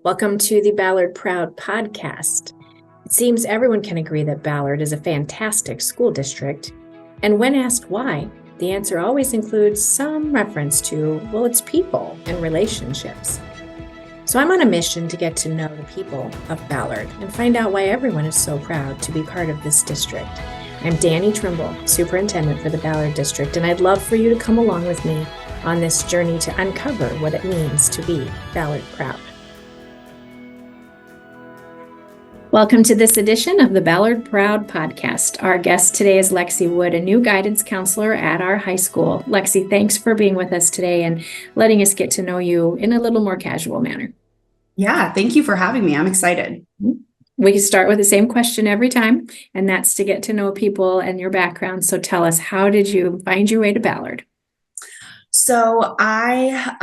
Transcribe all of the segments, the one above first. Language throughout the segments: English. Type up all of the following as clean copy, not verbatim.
Welcome to the Ballard Proud podcast. It seems everyone can agree that Ballard is a fantastic school district, and when asked why, the answer always includes some reference to, well, it's people and relationships. So I'm on a mission to get to know the people of Ballard and find out why everyone is so proud to be part of this district. I'm Danny Trimble, Superintendent for the Ballard District, and I'd love for you to come along with me on this journey to uncover what it means to be Ballard Proud. Welcome to this edition of the Ballard Proud podcast. Our guest today is Lexie Wood, a new guidance counselor at our high school. Lexie, thanks for being with us today and letting us get to know you in a little more casual manner. Yeah, thank you for having me. I'm excited. We start with the same question every time, and that's to get to know people and your background. So tell us, how did you find your way to Ballard? So I,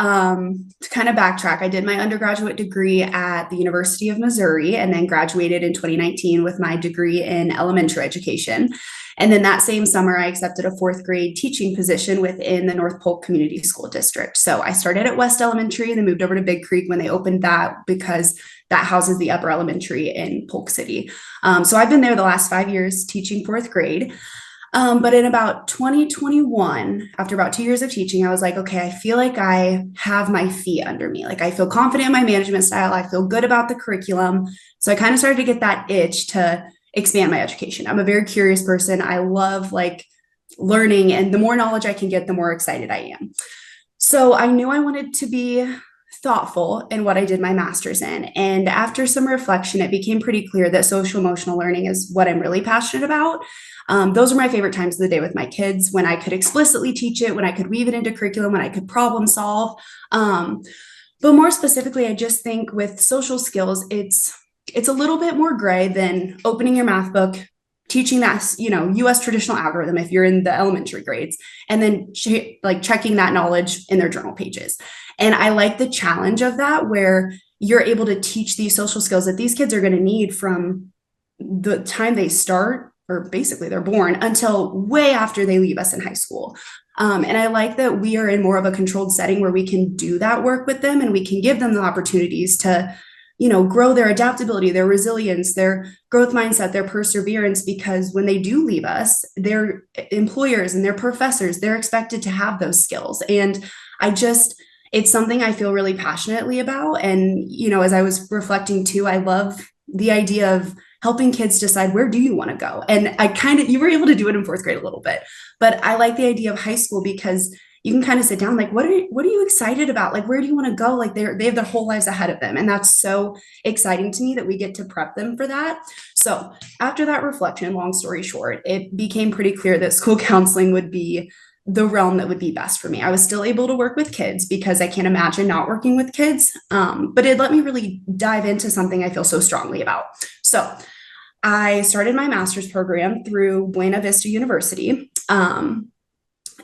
to kind of backtrack, I did my undergraduate degree at the University of Missouri and then graduated in 2019 with my degree in elementary education. And then that same summer, I accepted a fourth grade teaching position within the North Polk Community School District. So I started at West Elementary and then moved over to Big Creek when they opened that because that houses the upper elementary in Polk City. So I've been there the last 5 years teaching fourth grade. But in about 2021, after about 2 years of teaching, I was like, okay, I feel like I have my feet under me. Like I feel confident in my management style. I feel good about the curriculum. So I kind of started to get that itch to expand my education. I'm a very curious person. I love learning, and the more knowledge I can get, the more excited I am. So I knew I wanted to be thoughtful in what I did my master's in. And after some reflection, it became pretty clear that social emotional learning is what I'm really passionate about. Those are my favorite times of the day with my kids, when I could explicitly teach it, when I could weave it into curriculum, when I could problem solve. But more specifically, I just think with social skills, it's a little bit more gray than opening your math book, teaching that, US traditional algorithm if you're in the elementary grades, and then checking that knowledge in their journal pages. And I like the challenge of that, where you're able to teach these social skills that these kids are going to need from the time they start, or basically they're born, until way after they leave us in high school. And I like that we are in more of a controlled setting where we can do that work with them, and we can give them the opportunities to grow their adaptability, their resilience, their growth mindset, their perseverance, because when they do leave us, their employers and their professors, they're expected to have those skills. And it's something I feel really passionately about. And, as I was reflecting too, I love the idea of helping kids decide, where do you want to go? And you were able to do it in fourth grade a little bit, but I like the idea of high school because you can kind of sit down, what are you excited about? Where do you want to go? They have their whole lives ahead of them. And that's so exciting to me that we get to prep them for that. So after that reflection, long story short, it became pretty clear that school counseling would be the realm that would be best for me. I was still able to work with kids because I can't imagine not working with kids. But it let me really dive into something I feel so strongly about. So I started my master's program through Buena Vista University.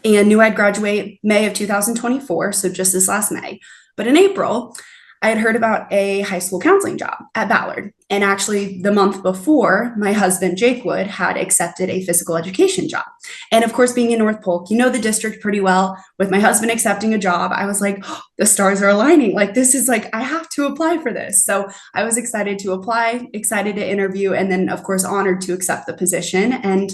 And knew I'd graduate May of 2024, so just this last May. But in April, I had heard about a high school counseling job at Ballard. And actually, the month before, my husband, Jake Wood, had accepted a physical education job. And of course, being in North Polk, the district pretty well. With my husband accepting a job, I was like, oh, the stars are aligning. This is I have to apply for this. So I was excited to apply, excited to interview, and then, of course, honored to accept the position. And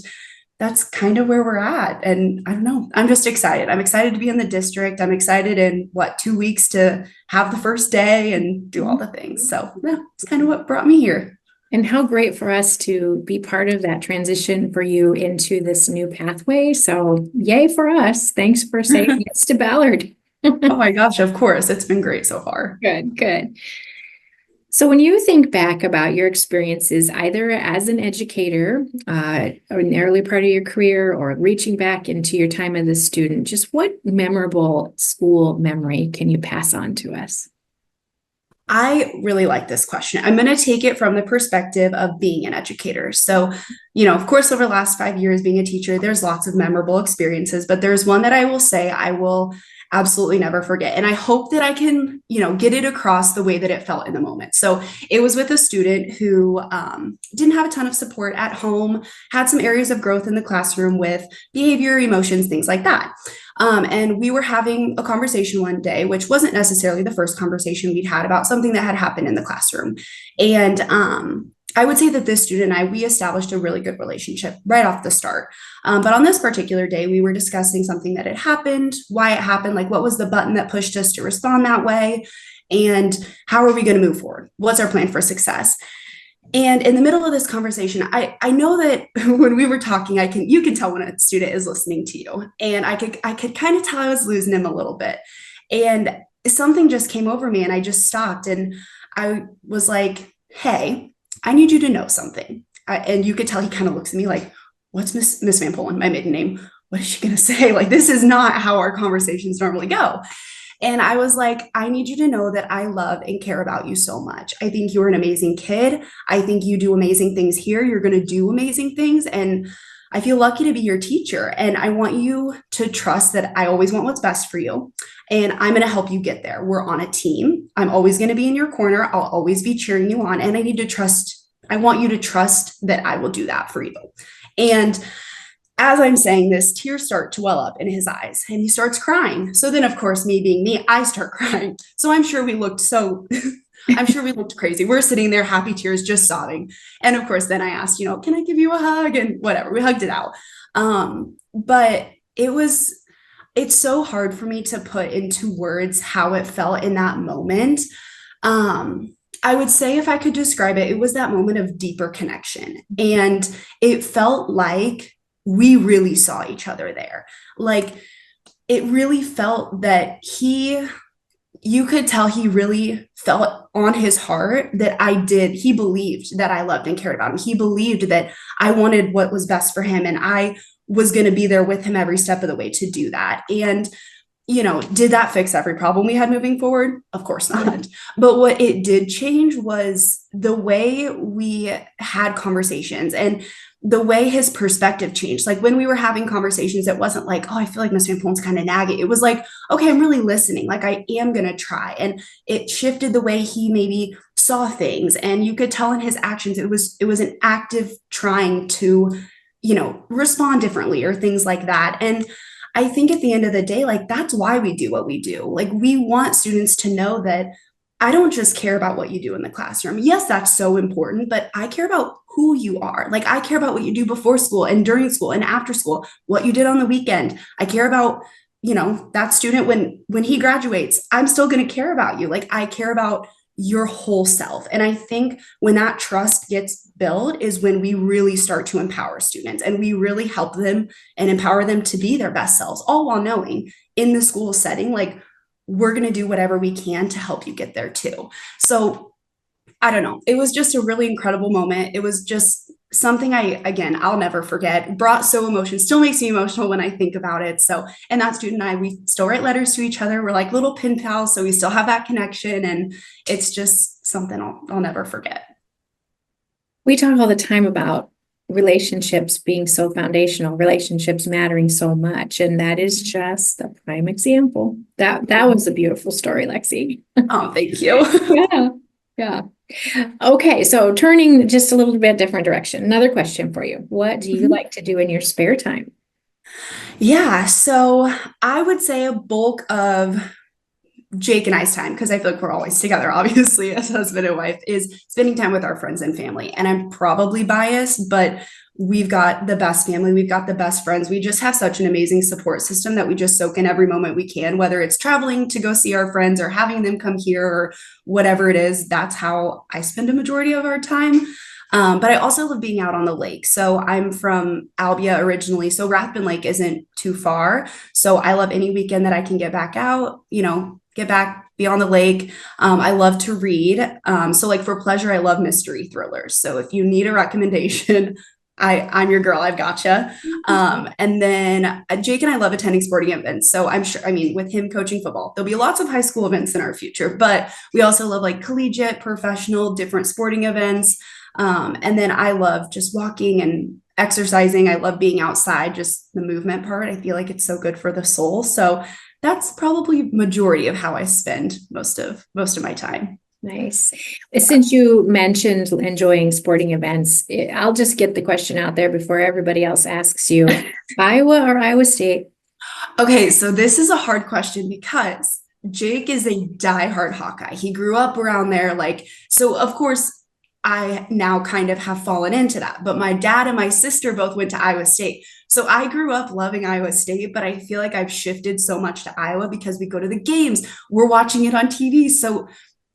that's kind of where we're at. And I don't know, I'm just excited. I'm excited to be in the district. I'm excited in 2 weeks to have the first day and do all the things. So yeah, it's kind of what brought me here. And how great for us to be part of that transition for you into this new pathway. So yay for us. Thanks for saying yes to Ballard. Oh my gosh, of course. It's been great so far. Good. So when you think back about your experiences, either as an educator or in the early part of your career, or reaching back into your time as a student, just what memorable school memory can you pass on to us? I really like this question. I'm going to take it from the perspective of being an educator. So, of course, over the last 5 years being a teacher, there's lots of memorable experiences, but there's one that I will say I will absolutely never forget. And I hope that I can, get it across the way that it felt in the moment. So it was with a student who didn't have a ton of support at home, had some areas of growth in the classroom with behavior, emotions, things like that. And we were having a conversation one day, which wasn't necessarily the first conversation we'd had about something that had happened in the classroom. And I would say that this student and we established a really good relationship right off the start. But on this particular day, we were discussing something that had happened, why it happened, like what was the button that pushed us to respond that way, and how are we going to move forward? What's our plan for success? And in the middle of this conversation, I know that when we were talking, you can tell when a student is listening to you. And I could kind of tell I was losing him a little bit. And something just came over me and I just stopped and I was like, hey, I need you to know something. And you could tell he kind of looks at me like, what's Miss Van Polen, my maiden name? What is she going to say? Like, this is not how our conversations normally go. And I was like, I need you to know that I love and care about you so much. I think you're an amazing kid. I think you do amazing things here. You're going to do amazing things. And I feel lucky to be your teacher. And I want you to trust that I always want what's best for you. And I'm going to help you get there. We're on a team. I'm always going to be in your corner. I'll always be cheering you on. And I want you to trust that I will do that for you. And as I'm saying this, tears start to well up in his eyes and he starts crying. So then, of course, me being me, I start crying. So I'm sure we looked crazy. We're sitting there, happy tears, just sobbing. And of course, then I asked, can I give you a hug? And whatever, we hugged it out. But it's so hard for me to put into words how it felt in that moment. I would say if I could describe it, it was that moment of deeper connection. And it felt like we really saw each other there. Like it really felt that you could tell he really felt on his heart that he believed that I loved and cared about him. He believed that I wanted what was best for him and I was going to be there with him every step of the way to do that. And did that fix every problem we had moving forward? Of course not. But what it did change was the way we had conversations and the way his perspective changed. Like when we were having conversations, it wasn't like, oh, I feel like Miss Van Polen's kind of nagging. It was like, okay, I'm really listening. Like I am going to try. And it shifted the way he maybe saw things. And you could tell in his actions, it was an active trying to, respond differently or things like that. And I think at the end of the day, like that's why we do what we do. Like we want students to know that I don't just care about what you do in the classroom. Yes, that's so important, but I care about who you are. Like I care about what you do before school and during school and after school, what you did on the weekend. I care about, that student when he graduates, I'm still going to care about you. Like I care about your whole self. And I think when that trust gets built is when we really start to empower students and we really help them and empower them to be their best selves, all while knowing in the school setting, like we're going to do whatever we can to help you get there too. So I don't know. It was just a really incredible moment. It was just something I'll never forget. Brought so emotion, still makes me emotional when I think about it. So, and that student and we still write letters to each other. We're like little pen pals. So we still have that connection. And it's just something I'll never forget. We talk all the time about relationships being so foundational, relationships mattering so much. And that is just a prime example. That was a beautiful story, Lexie. Oh, thank you. Yeah. Okay. So turning just a little bit different direction. Another question for you. What do you like to do in your spare time? Yeah. So I would say a bulk of Jake and I's time, because I feel like we're always together, obviously, as husband and wife, is spending time with our friends and family. And I'm probably biased, but we've got the best family. We've got the best friends. We just have such an amazing support system that we just soak in every moment we can, whether it's traveling to go see our friends or having them come here or whatever it is. That's how I spend a majority of our time. But I also love being out on the lake. So I'm from Albia originally. So Rathbun Lake isn't too far. So I love any weekend that I can get back out, get back, be on the lake. I love to read. So like for pleasure, I love mystery thrillers. So if you need a recommendation, I'm your girl. I've gotcha. And then Jake and I love attending sporting events. So I'm sure, with him coaching football, there'll be lots of high school events in our future, but we also love like collegiate, professional, different sporting events. And then I love just walking and exercising. I love being outside, just the movement part. I feel like it's so good for the soul. So that's probably majority of how I spend most of my time. Nice. Since you mentioned enjoying sporting events, I'll just get the question out there before everybody else asks you. Iowa or Iowa State? Okay, so this is a hard question because Jake is a diehard Hawkeye. He grew up around there, so of course I now kind of have fallen into that. But my dad and my sister both went to Iowa State. So I grew up loving Iowa State, but I feel like I've shifted so much to Iowa because we go to the games, we're watching it on TV. So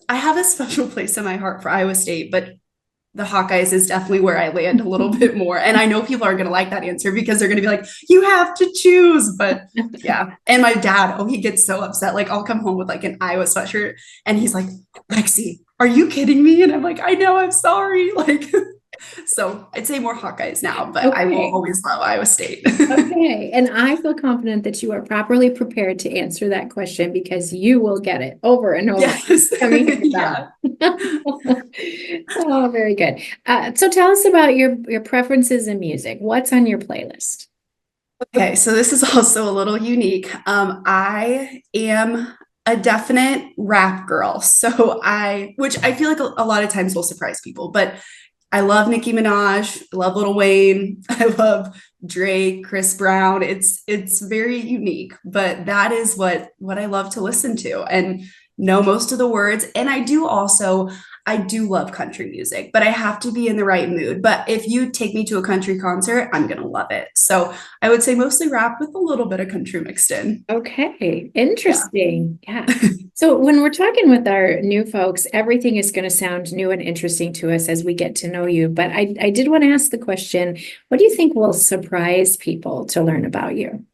I have a special place in my heart for Iowa State, but the Hawkeyes is definitely where I land a little bit more. And I know people are going to like that answer because they're going to be like, you have to choose. But yeah. And my dad, he gets so upset. I'll come home with an Iowa sweatshirt and he's like, Lexie, are you kidding me? And I'm like, I know, I'm sorry. So I'd say more Hawkeyes now, but okay. I will always love Iowa State. Okay. And I feel confident that you are properly prepared to answer that question because you will get it over and over. Yes. Yeah. Oh, very good. So tell us about your preferences in music. What's on your playlist? Okay. So this is also a little unique. I am a definite rap girl. So which I feel like a lot of times will surprise people, but I love Nicki Minaj. I love Lil Wayne. I love Drake, Chris Brown. It's very unique, but that is what I love to listen to and know most of the words. And I do love country music, but I have to be in the right mood. But if you take me to a country concert, I'm going to love it. So I would say mostly rap with a little bit of country mixed in. Okay. Interesting. Yeah. So when we're talking with our new folks, everything is going to sound new and interesting to us as we get to know you. But I did want to ask the question, what do you think will surprise people to learn about you?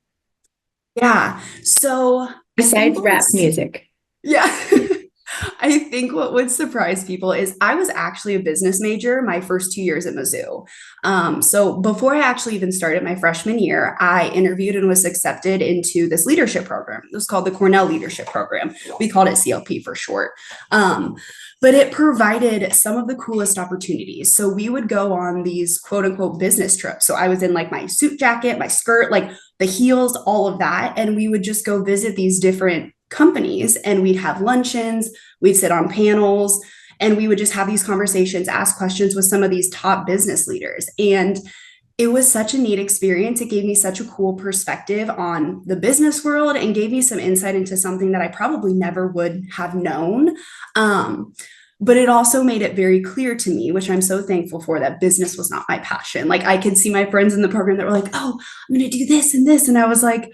Yeah. So besides rap music. Yeah. I think what would surprise people is I was actually a business major my first 2 years at Mizzou. So before I actually even started my freshman year, I interviewed and was accepted into this leadership program. It was called the Cornell Leadership Program. We called it CLP for short. But it provided some of the coolest opportunities. So we would go on these quote unquote business trips. So I was in my suit jacket, my skirt, the heels, all of that. And we would just go visit these different companies and we'd have luncheons, we'd sit on panels, and we would just have these conversations, ask questions with some of these top business leaders. And it was such a neat experience. It gave me such a cool perspective on the business world and gave me some insight into something that I probably never would have known. But it also made it very clear to me, which I'm so thankful for, that business was not my passion. I could see my friends in the program that were like, oh, I'm going to do this and this. And I was like,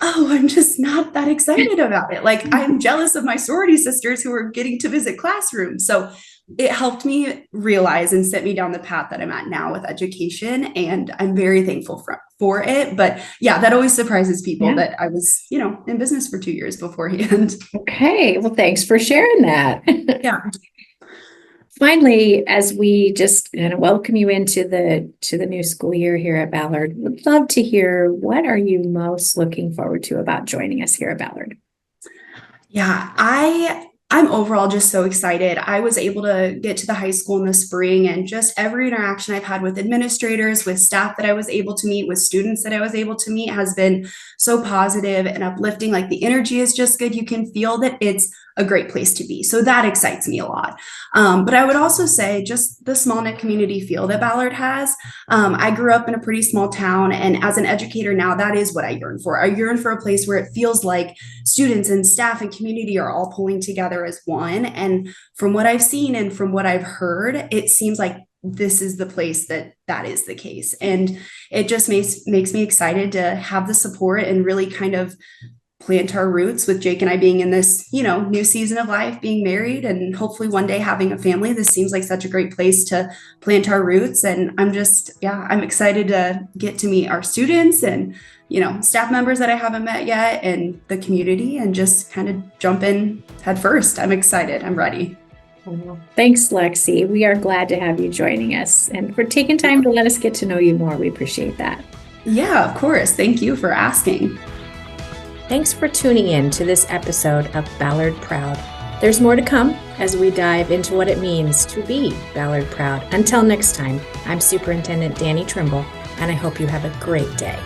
oh, I'm just not that excited about it. I'm jealous of my sorority sisters who are getting to visit classrooms. So it helped me realize and set me down the path that I'm at now with education. And I'm very thankful for it. But yeah, that always surprises people that I was, in business for 2 years beforehand. Okay. Well, thanks for sharing that. Yeah. Finally, as we just welcome you into the new school year here at Ballard, would love to hear, what are you most looking forward to about joining us here at Ballard? Yeah, I'm overall just so excited. I was able to get to the high school in the spring, and just every interaction I've had with administrators, with staff that I was able to meet, with students that I was able to meet has been so positive and uplifting. The energy is just good. You can feel that it's a great place to be. So that excites me a lot. But I would also say just the small knit community feel that Ballard has. I grew up in a pretty small town, and as an educator now, that is what I yearn for. I yearn for a place where it feels like students and staff and community are all pulling together as one. And from what I've seen and from what I've heard, it seems like this is the place that is the case. And it just makes me excited to have the support and really kind of plant our roots with Jake and I being in this, new season of life, being married and hopefully one day having a family. This seems like such a great place to plant our roots. And I'm excited to get to meet our students and, staff members that I haven't met yet, and the community, and just kind of jump in head first. I'm excited. I'm ready. Thanks, Lexie. We are glad to have you joining us and for taking time to let us get to know you more. We appreciate that. Yeah, of course. Thank you for asking. Thanks for tuning in to this episode of Ballard Proud. There's more to come as we dive into what it means to be Ballard Proud. Until next time, I'm Superintendent Danny Trimble, and I hope you have a great day.